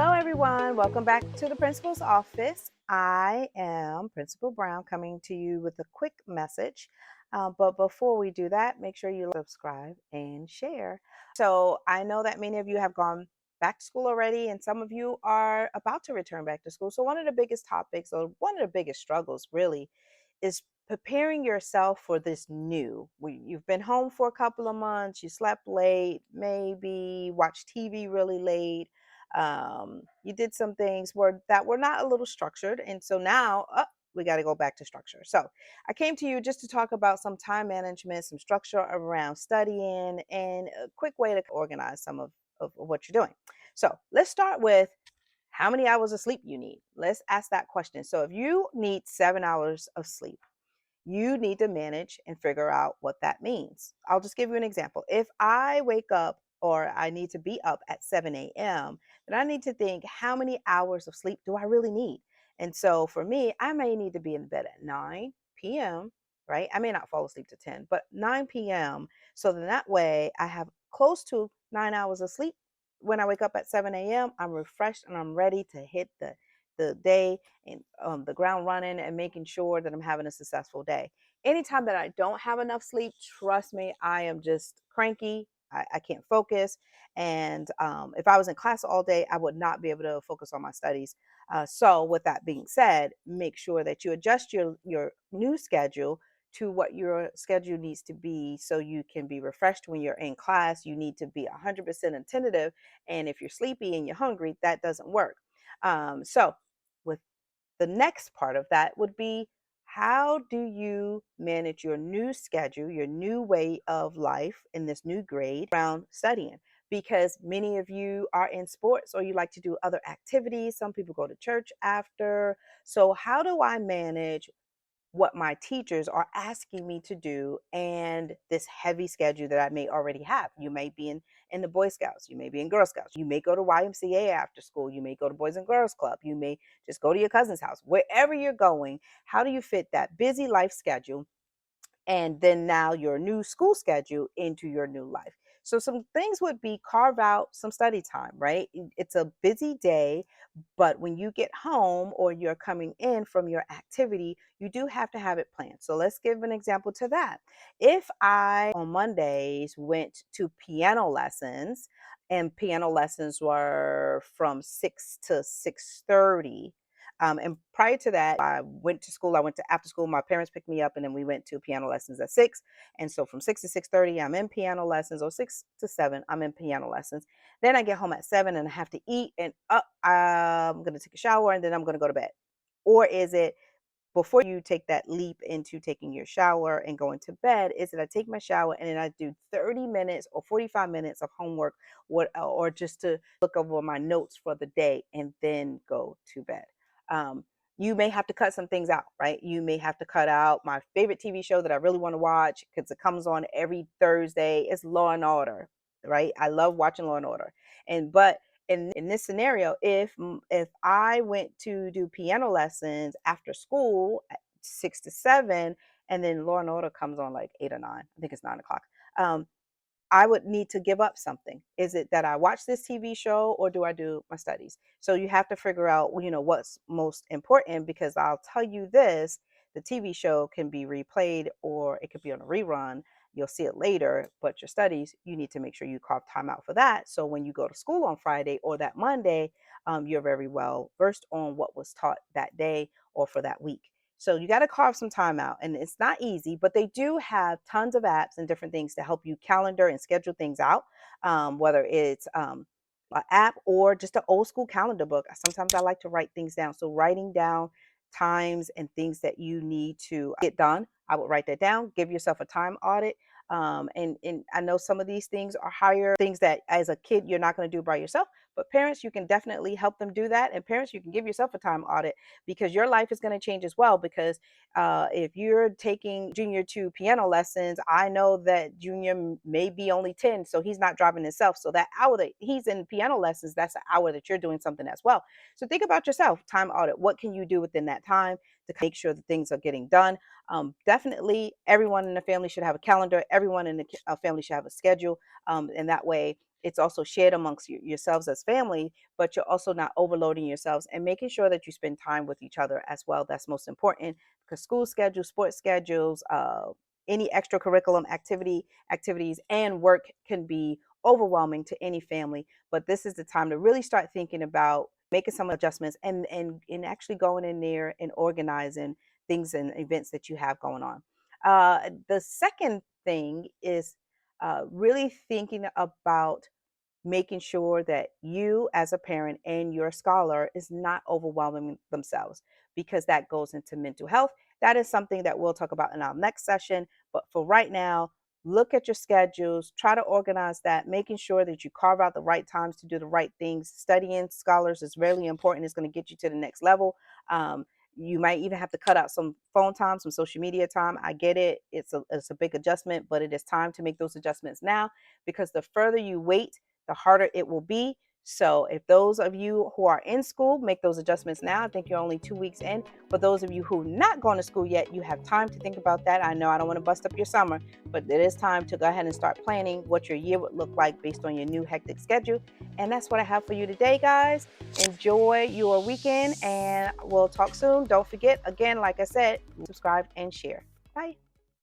Hello, everyone. Welcome back to the principal's office. I am Principal Brown coming to you with a quick message. But before we do that, make sure you subscribe and share. So I know that many of you have gone back to school already, and some of you are about to return back to school. So one of the biggest topics, or one of the biggest struggles, really, is preparing yourself for this new. You've been home for a couple of months, you slept late, maybe watched TV really late, you did some things that were not a little structured, and so now we got to go back to structure. So I came to you just to talk about some time management, some structure around studying, and a quick way to organize some of what you're doing. So let's start with how many hours of sleep you need. Let's ask that question. So if you need 7 hours of sleep, you need to manage and figure out what that means. I'll just give you an example. If I wake up or I need to be up at 7 a.m., then I need to think, how many hours of sleep do I really need? And so for me, I may need to be in bed at 9 p.m., right? I may not fall asleep to 10, but 9 p.m. So then that way I have close to 9 hours of sleep. When I wake up at 7 a.m., I'm refreshed and I'm ready to hit the day and the ground running and making sure that I'm having a successful day. Anytime that I don't have enough sleep, trust me, I am just cranky. I can't focus. And if I was in class all day, I would not be able to focus on my studies. So, with that being said, make sure that you adjust your new schedule to what your schedule needs to be so you can be refreshed when you're in class. You need to be 100% attentive. And if you're sleepy and you're hungry, that doesn't work. So, with the next part of that would be, how do you manage your new schedule, your new way of life in this new grade around studying? Because many of you are in sports or you like to do other activities. Some people go to church after. So, how do I manage what my teachers are asking me to do and this heavy schedule that I may already have? You may be in the Boy Scouts, you may be in Girl Scouts, you may go to YMCA after school, you may go to Boys and Girls Club, you may just go to your cousin's house. Wherever you're going, how do you fit that busy life schedule and then now your new school schedule into your new life? So some things would be, carve out some study time, right? It's a busy day, but when you get home or you're coming in from your activity, you do have to have it planned. So let's give an example to that. If I on Mondays went to piano lessons, and piano lessons were from 6 to 6:30, and prior to that, I went to school. I went to after school. My parents picked me up, and then we went to piano lessons at 6. And so from 6 to 6:30, I'm in piano lessons, or 6 to 7, I'm in piano lessons. Then I get home at 7 and I have to eat, and up, I'm going to take a shower, and then I'm going to go to bed. Or is it before you take that leap into taking your shower and going to bed? Is it I take my shower and then I do 30 minutes or 45 minutes of homework, or just to look over my notes for the day and then go to bed? Um, you may have to cut some things out, right? You may have to cut out my favorite TV show that I really want to watch because it comes on every Thursday. It's Law and Order, right? I love watching Law and Order. And but in this scenario, if I went to do piano lessons after school at 6 to 7, and then Law and Order comes on like 8 or 9, I think it's 9 o'clock. Um, I would need to give up something. Is it that I watch this TV show or do I do my studies? So you have to figure out, what's most important, because I'll tell you this, the TV show can be replayed or it could be on a rerun. You'll see it later, but your studies, you need to make sure you carve time out for that. So when you go to school on Friday or that Monday, you're very well versed on what was taught that day or for that week. So you got to carve some time out, and it's not easy, but they do have tons of apps and different things to help you calendar and schedule things out. Whether it's an app or just an old school calendar book. Sometimes I like to write things down. So writing down times and things that you need to get done, I would write that down. Give yourself a time audit. And I know some of these things are higher things that as a kid you're not going to do by yourself, but parents, you can definitely help them do that. And parents, you can give yourself a time audit, because your life is going to change as well. Because if you're taking Junior to piano lessons, I know that Junior may be only 10, so he's not driving himself. So that hour that he's in piano lessons, that's an hour that you're doing something as well. So think about yourself, time audit. What can you do within that time to make sure that things are getting done? Definitely, everyone in the family should have a calendar. Everyone in the family should have a schedule. And that way, it's also shared amongst yourselves as family, but you're also not overloading yourselves, and making sure that you spend time with each other as well. That's most important, because school schedules, sports schedules, any extracurriculum activities and work can be overwhelming to any family. But this is the time to really start thinking about making some adjustments, and actually going in there and organizing things and events that you have going on. The second thing is really thinking about making sure that you as a parent and your scholar is not overwhelming themselves, because that goes into mental health. That is something that we'll talk about in our next session. But for right now, look at your schedules, try to organize that, making sure that you carve out the right times to do the right things. Studying scholars is really important. It's going to get you to the next level. um, you might even have to cut out some phone time, some social media time. I get it. It's a big adjustment, but it is time to make those adjustments now, because the further you wait, the harder it will be. So if those of you who are in school, make those adjustments now. I think you're only 2 weeks in. For those of you who are not going to school yet, you have time to think about that. I know I don't want to bust up your summer, but it is time to go ahead and start planning what your year would look like based on your new hectic schedule. And that's what I have for you today, guys. Enjoy your weekend, and we'll talk soon. Don't forget, again, like I said, subscribe and share. Bye.